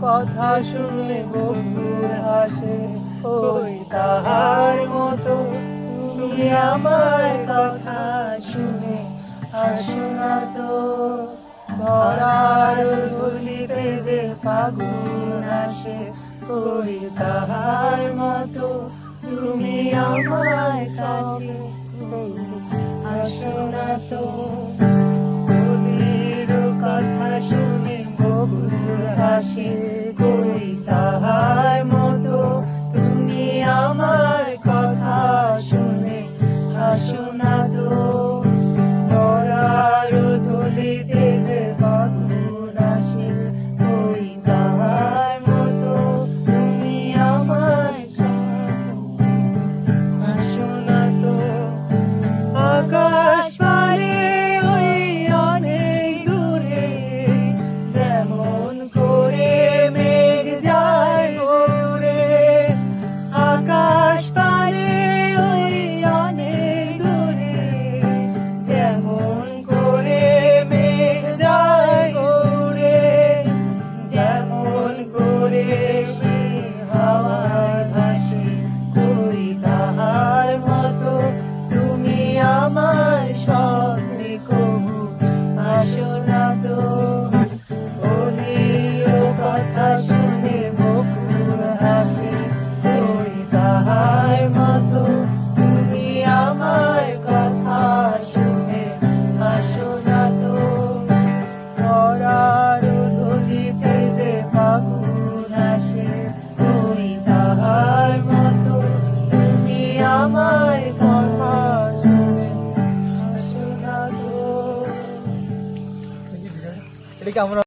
কথা শুনে বকুল হাসে, ওই তাহার মতো তুমি আমার কথা শুনে হাসো না তো। ধরার ধুলিতে যে ফাগুন আসে, ওই তাহার মতো তুমি আমার কাছে হাসো না তো। নদীর কথা শুনে বকুল হাসে, ওই তাহার মতো তুমি আমার কথা শুনে হাসো না তো। ধরার ধুলিতে যে ফাগুন আসে, ওই তাহার মতো তুমি আমার হাসো না তো। আকাশ পারে ওই অনেক দূরে, যেমন করে মেঘ যায় উড়ে। আকাশ পারে ওই অনেক দূরে, যেমন করে মেঘ যায় উড়ে। যেমন করে সে হাওয়ায় ভাসে, ওই তাহার মতো তুমি আমার স্বপ্নে কবু আসো না তো। বলিও কথা শুনে বকুল হাসে, ওই তাহার মতো তুমি আমার কথা শুনে হাসো না তো। ধরার ধুলিতে যে ফাগুন আসে, ওই তাহার মতো তুমি আমার কথা শুনে হাসো না তো। এটা কেমন?